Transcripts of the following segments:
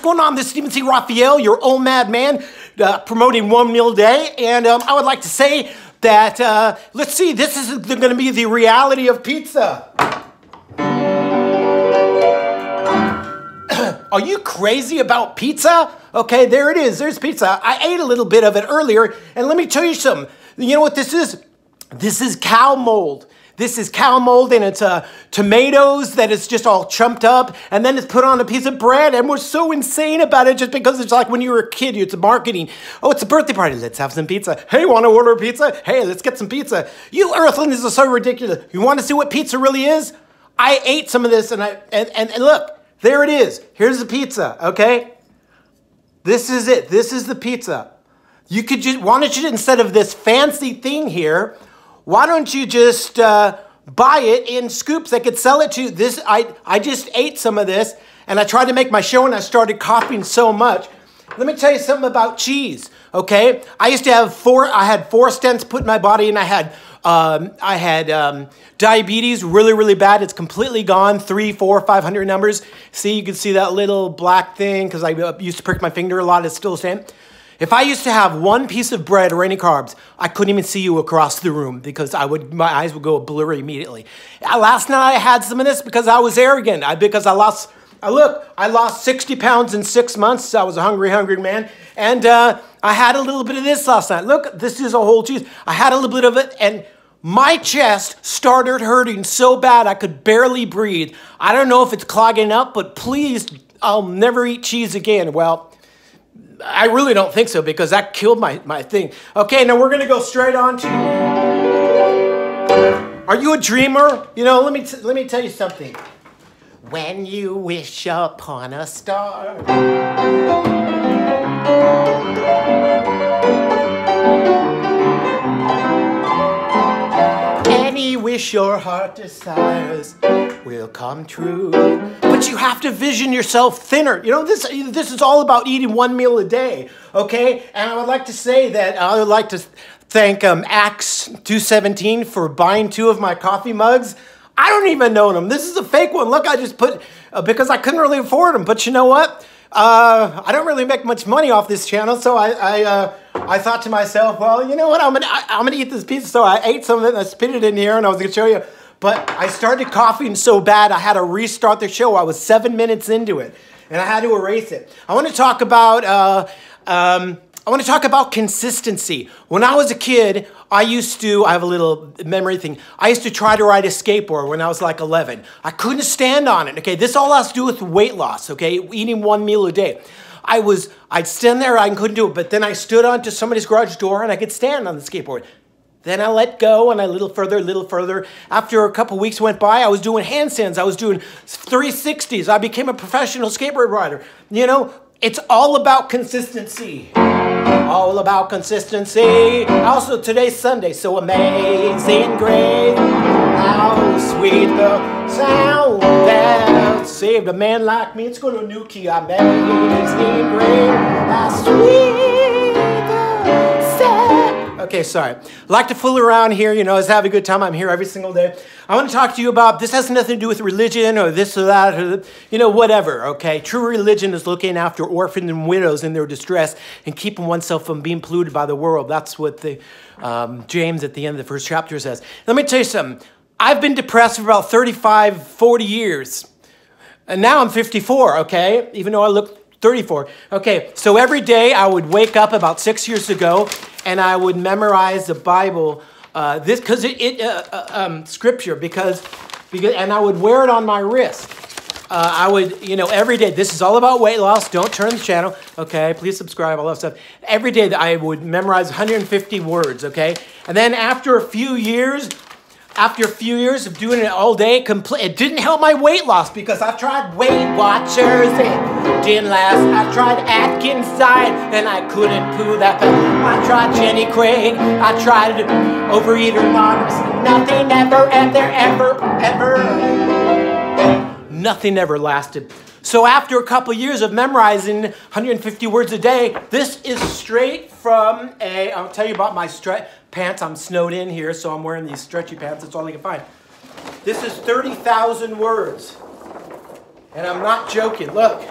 going on? This is Stephen C. Raphael, your Omad man, promoting one meal a day. And I would like to say that, let's see, this is going to be the reality of pizza. Are you crazy about pizza? Okay, there it is. There's pizza. I ate a little bit of it earlier, and let me tell you something. You know what this is? This is cow mold. This is cow mold, and it's tomatoes that is just all chumped up, and then it's put on a piece of bread, and we're so insane about it just because it's like when you were a kid, it's marketing. Oh, it's a birthday party. Let's have some pizza. Hey, want to order a pizza? Hey, let's get some pizza. You earthlings are so ridiculous. You want to see what pizza really is? I ate some of this, and look. There it is. Here's the pizza, okay? This is it. This is the pizza. You could just, why don't you, instead of this fancy thing here, why don't you just buy it in scoops? I could sell it to you. This, I just ate some of this, and I tried to make my show, and I started coughing so much. Let me tell you something about cheese, okay? I used to have I had 4 stents put in my body, and I had diabetes, really, really bad. It's completely gone, 300, 400, 500 numbers. See, you can see that little black thing because I used to prick my finger a lot. It's still the same. If I used to have one piece of bread or any carbs, I couldn't even see you across the room because my eyes would go blurry immediately. Last night I had some of this because I was arrogant. I lost 60 pounds in 6 months. I was a hungry, hungry man. And I had a little bit of this last night. Look, this is a whole cheese. I had a little bit of it, and my chest started hurting so bad I could barely breathe. I don't know if it's clogging up, but please, I'll never eat cheese again. Well, I really don't think so because that killed my thing. Okay, now we're going to go straight on to... Are you a dreamer? You know, let me tell you something. When you wish upon a star. Any wish your heart desires will come true. But you have to vision yourself thinner. You know, this is all about eating one meal a day, okay? And I would like to say that I would like to thank Acts 2:17 for buying 2 of my coffee mugs. I don't even know them. This is a fake one. Look, I just put, because I couldn't really afford them. But you know what? I don't really make much money off this channel. So I thought to myself, well, you know what? I'm gonna eat this pizza. So I ate some of it and I spit it in here and I was gonna show you. But I started coughing so bad, I had to restart the show. I was 7 minutes into it and I had to erase it. I want to talk about, consistency. When I was a kid, I have a little memory thing. I used to try to ride a skateboard when I was like 11. I couldn't stand on it, okay? This all has to do with weight loss, okay? Eating one meal a day. I'd stand there, I couldn't do it, but then I stood onto somebody's garage door and I could stand on the skateboard. Then I let go and a little further. After a couple weeks went by, I was doing handstands. I was doing 360s. I became a professional skateboard rider. You know, it's all about consistency. All about consistency. Also, today's Sunday, so amazing grace. How sweet the sound that saved a man like me. Let's go to a new key. Amazing grace. How sweet the sound. Okay, sorry. I like to fool around here, you know, just have a good time. I'm here every single day. I want to talk to you about, this has nothing to do with religion or this or that, or, you know, whatever, okay? True religion is looking after orphans and widows in their distress and keeping oneself from being polluted by the world. That's what the James at the end of the 1st chapter says. Let me tell you something. I've been depressed for about 35, 40 years. And now I'm 54, okay? Even though I look 34. Okay, so every day I would wake up about 6 years ago and I would memorize the Bible, scripture, because and I would wear it on my wrist. I would, you know, every day. This is all about weight loss. Don't turn the channel, okay? Please subscribe, all that stuff. Every day I would memorize 150 words, okay? And then after a few years of doing it all day, it didn't help my weight loss because I've tried Weight Watchers and didn't last. I tried Atkins diet and I couldn't poo that fast. I tried Jenny Craig. I tried Overeater Anonymous. Nothing nothing ever lasted. So after a couple years of memorizing 150 words a day, this is straight from I'll tell you about my pants. I'm snowed in here, so I'm wearing these stretchy pants. That's all I can find. This is 30,000 words. And I'm not joking. Look.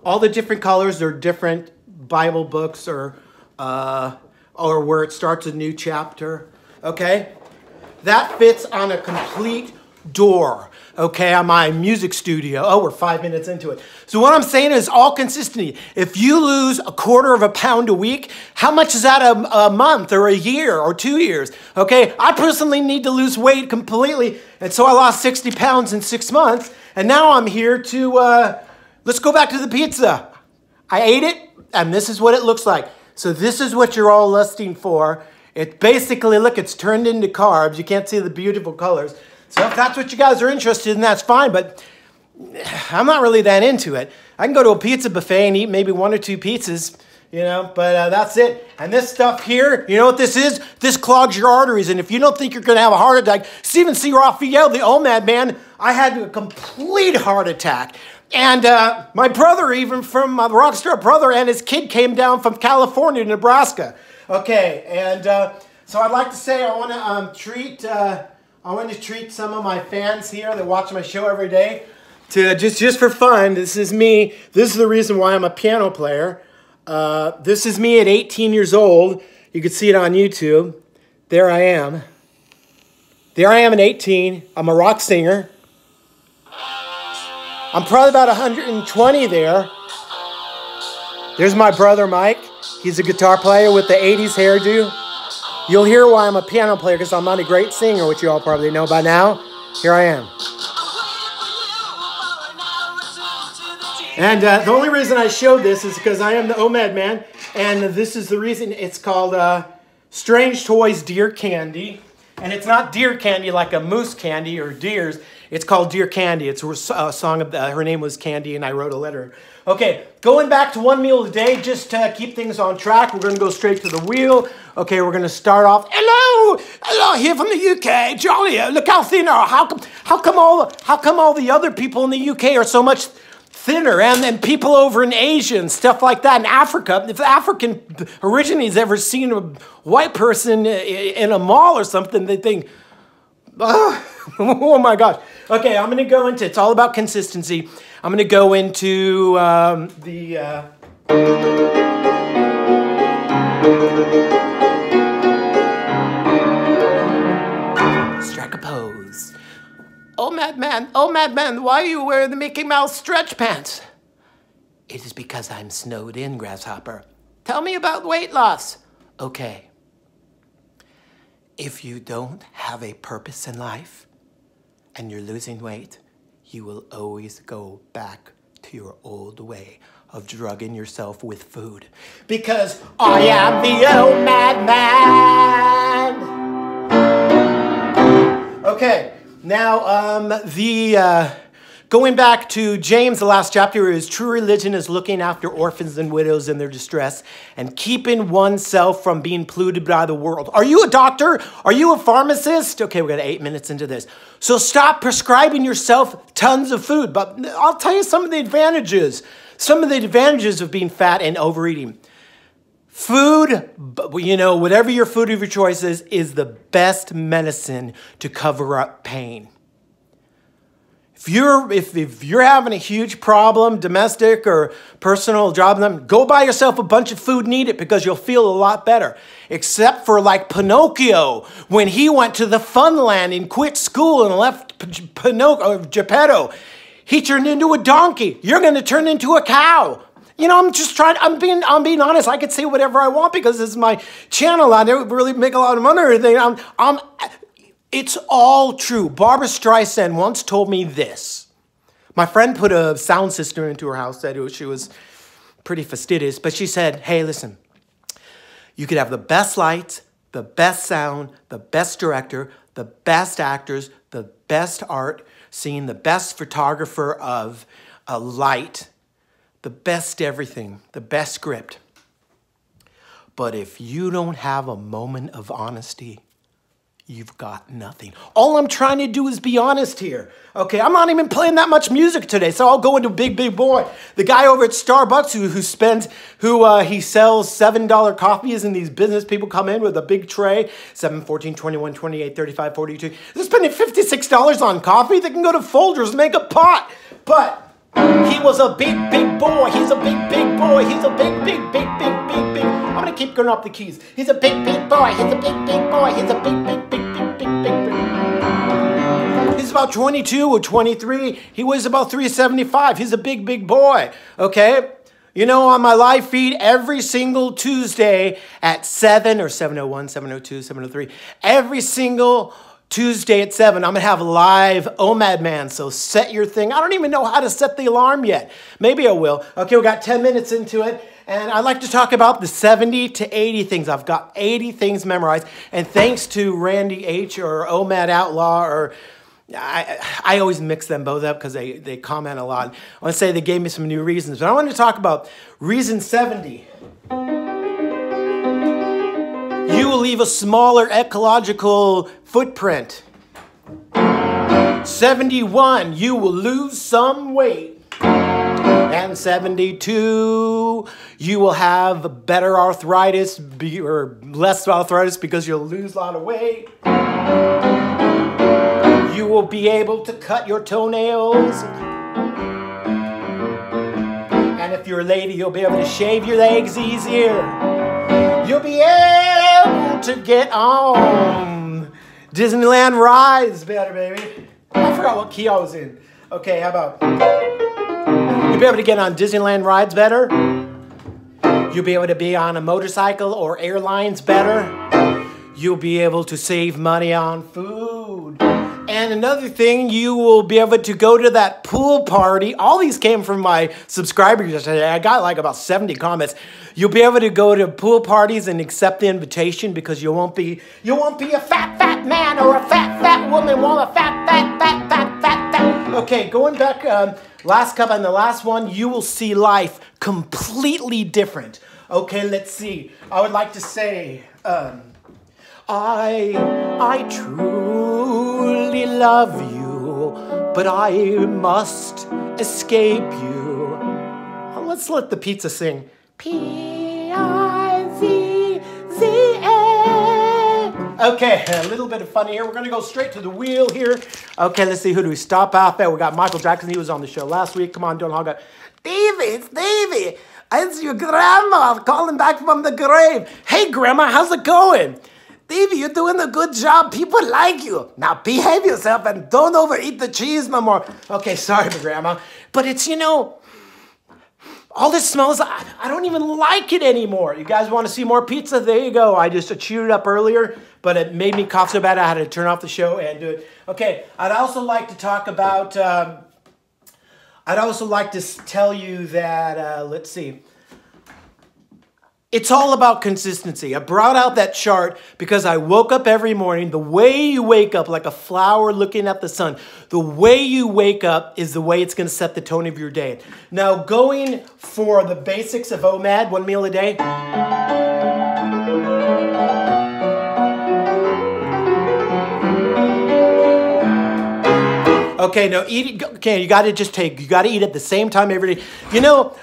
all the different colors are different Bible books or where it starts a new chapter, okay? That fits on a complete door, okay, on my music studio. Oh, we're 5 minutes into it. So what I'm saying is all consistency. If you lose a quarter of a pound a week, how much is that a month or a year or 2 years? Okay, I personally need to lose weight completely, and so I lost 60 pounds in 6 months, and now I'm here to, let's go back to the pizza. I ate it, and this is what it looks like. So this is what you're all lusting for. It basically, look, it's turned into carbs. You can't see the beautiful colors. So if that's what you guys are interested in, that's fine, but I'm not really that into it. I can go to a pizza buffet and eat maybe 1 or 2 pizzas, you know, but that's it. And this stuff here, you know what this is? This clogs your arteries, and if you don't think you're going to have a heart attack, Stephen C. Raphael, the Omad man, I had a complete heart attack. And my brother, even from my rock star brother, and his kid came down from California to Nebraska. Okay, and so I'd like to say I want to treat some of my fans here that watch my show every day to just for fun. This is me. This is the reason why I'm a piano player. This is me at 18 years old. You can see it on YouTube. There I am. There I am at 18. I'm a rock singer. I'm probably about 120 there. There's my brother Mike. He's a guitar player with the 80s hairdo. You'll hear why I'm a piano player, because I'm not a great singer, which you all probably know by now. Here I am. And the only reason I showed this is because I am the Omad man, and this is the reason. It's called Strange Toys Deer Candy. And it's not deer candy like a moose candy or deers. It's called Deer Candy. It's a song of, her name was Candy, and I wrote a letter. Okay, going back to 1 meal a day, just to keep things on track. We're going to go straight to the wheel. Okay, we're going to start off. Hello, here from the UK. Jolly, look how thin are. How come all the other people in the UK are so much thinner, and then people over in Asia and stuff like that, in Africa. If African originaries ever seen a white person in a mall or something, they think, oh my gosh. Okay, I'm going to go into, it's all about consistency. I'm going to go into strike a pose. Oh, madman, why are you wearing the Mickey Mouse stretch pants? It is because I'm snowed in, Grasshopper. Tell me about weight loss. Okay. If you don't have a purpose in life and you're losing weight, you will always go back to your old way of drugging yourself with food. Because I am the Omad man. Okay. Now, going back to James, the last chapter, is true religion is looking after orphans and widows in their distress and keeping oneself from being polluted by the world. Are you a doctor? Are you a pharmacist? Okay, we got 8 minutes into this. So stop prescribing yourself tons of food. But I'll tell you some of the advantages. Some of the advantages of being fat and overeating. Food, you know, whatever your food of your choice is the best medicine to cover up pain. If you're having a huge problem, domestic or personal job, go buy yourself a bunch of food and eat it, because you'll feel a lot better. Except for like Pinocchio, when he went to the fun land and quit school and left Geppetto. He turned into a donkey. You're going to turn into a cow. You know, I'm being honest. I could say whatever I want because this is my channel. I don't really make a lot of money or anything. It's all true. Barbara Streisand once told me this. My friend put a sound system into her house that she was pretty fastidious, but she said, hey, listen, you could have the best lights, the best sound, the best director, the best actors, the best art scene, the best photographer of a light, the best everything, the best script. But if you don't have a moment of honesty, you've got nothing. All I'm trying to do is be honest here. Okay, I'm not even playing that much music today, so I'll go into big boy. The guy over at Starbucks he sells $7 coffees, and these business people come in with a big tray, 7, 14, 21, 28, 35, 42. They're spending $56 on coffee. They can go to Folgers and make a pot. But He was a big, big boy. He's a big, big boy. He's a big, big, big, big, big, big. I'm gonna keep going up the keys. He's a big, big boy. He's a big, big boy. He's a big, big, big, big, big, big, big. He's about 22 or 23. He weighs about 375. He's a big, big boy. Okay? You know, on my live feed every single Tuesday at 7 or 7:01, 7:02, 7:03, every single Tuesday at 7, I'm going to have live Omad Man. So set your thing. I don't even know how to set the alarm yet. Maybe I will. Okay, we got 10 minutes into it. And I'd like to talk about the 70 to 80 things. I've got 80 things memorized. And thanks to Randy H. or Omad Outlaw, or I always mix them both up because they comment a lot. I want to say they gave me some new reasons. But I want to talk about reason 70. You will leave a smaller ecological footprint. 71, you will lose some weight. And 72, you will have better arthritis or less arthritis because you'll lose a lot of weight. You will be able to cut your toenails. And if you're a lady, you'll be able to shave your legs easier. You'll be able to get on Disneyland rides better, baby. I forgot what key I was in. Okay, how about... You'll be able to get on Disneyland rides better. You'll be able to be on a motorcycle or airlines better. You'll be able to save money on food. And another thing, you will be able to go to that pool party. All these came from my subscribers yesterday. I got like about 70 comments. You'll be able to go to pool parties and accept the invitation because you won't be a fat man or a fat woman. Won't a fat. Okay, going back, last cup and the last one, you will see life completely different. Okay, let's see. I would like to say, I truly love you, but I must escape you. Let's let the pizza sing. P-I-Z-Z-A. Okay, a little bit of fun here. We're going to go straight to the wheel here. Okay, let's see. Who do we stop off at? We got Michael Jackson. He was on the show last week. Come on, don't hog it. Davey, it's Davey. It's your grandma calling back from the grave. Hey, Grandma, how's it going? Davey, you're doing a good job. People like you. Now behave yourself and don't overeat the cheese no more. Okay, sorry, Grandma. But it's, you know, all this smells, I don't even like it anymore. You guys want to see more pizza? There you go. I just chewed it up earlier, but it made me cough so bad I had to turn off the show and do it. Okay, I'd also like to talk about, I'd also like to tell you that, let's see. It's all about consistency. I brought out that chart because I woke up every morning. The way you wake up like a flower looking at the sun, the way you wake up is the way it's going to set the tone of your day. Now, going for the basics of Omad, 1 meal a day. Okay, now eat. Okay, you got to eat at the same time every day. You know,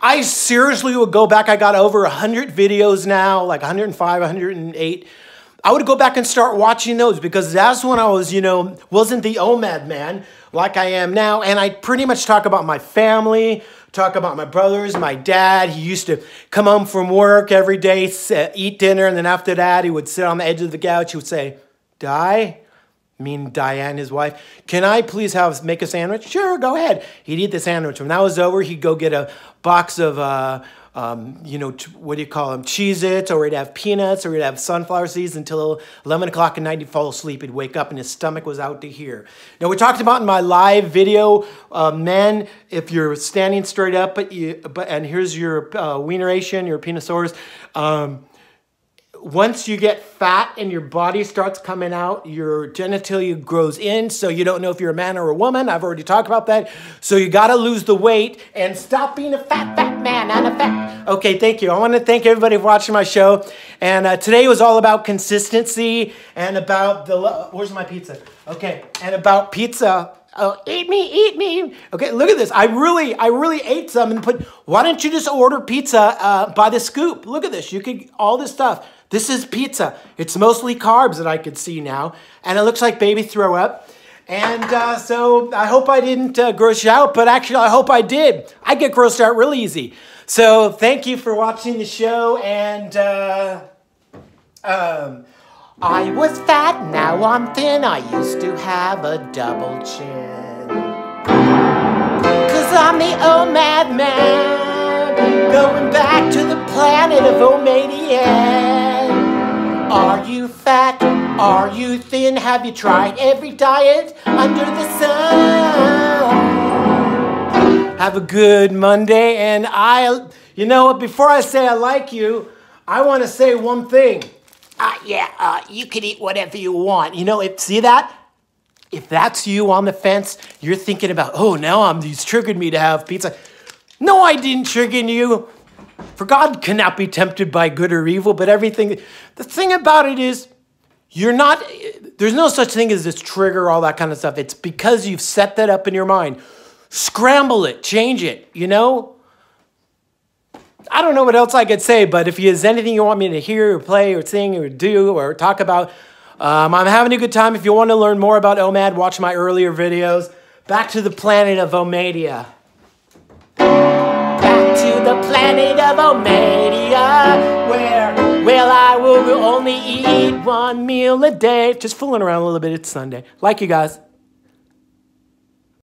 I seriously would go back. I got over 100 videos now, like 105, 108. I would go back and start watching those because that's when I was, you know, wasn't the Omad man like I am now. And I pretty much talk about my family, talk about my brothers, my dad. He used to come home from work every day, eat dinner, and then after that, he would sit on the edge of the couch. He would say, Diane, his wife, can I please make a sandwich? Sure, go ahead. He'd eat the sandwich. When that was over, he'd go get a box of, you know, what do you call them, Cheez-Its, or he'd have peanuts, or he'd have sunflower seeds until 11 o'clock at night. He'd fall asleep. He'd wake up, and his stomach was out to here. Now, we talked about in my live video, men, if you're standing straight up, and here's your wieneration, your penisaurus, once you get fat and your body starts coming out, your genitalia grows in, so you don't know if you're a man or a woman. I've already talked about that. So you got to lose the weight and stop being a fat man and a fat. Okay, thank you. I want to thank everybody for watching my show. And today was all about consistency and about where's my pizza? Okay, and about pizza. Oh, eat me. Okay, look at this. I really ate some and why don't you just order pizza by the scoop? Look at this. You could, all this stuff. This is pizza. It's mostly carbs that I could see now. And it looks like baby throw up. And so I hope I didn't gross you out, but actually I hope I did. I get grossed out real easy. So thank you for watching the show, and I was fat, now I'm thin. I used to have a double chin. 'Cause I'm the Omad man, going back to the planet of Omadian. Are you fat? Are you thin? Have you tried every diet under the sun? Have a good Monday, and you know what, before I say I like you, I want to say one thing. You can eat whatever you want. You know, see that? If that's you on the fence, you're thinking about, oh, now he's triggered me to have pizza. No, I didn't trigger you. For God cannot be tempted by good or evil, but everything. The thing about it is, there's no such thing as this trigger, all that kind of stuff. It's because you've set that up in your mind. Scramble it, change it, you know? I don't know what else I could say, but if there's anything you want me to hear or play or sing or do or talk about, I'm having a good time. If you want to learn more about Omad, watch my earlier videos. Back to the planet of Omadia. Back to the planet of Omadia, where, well, I will only eat one meal a day. Just fooling around a little bit. It's Sunday. Like you guys.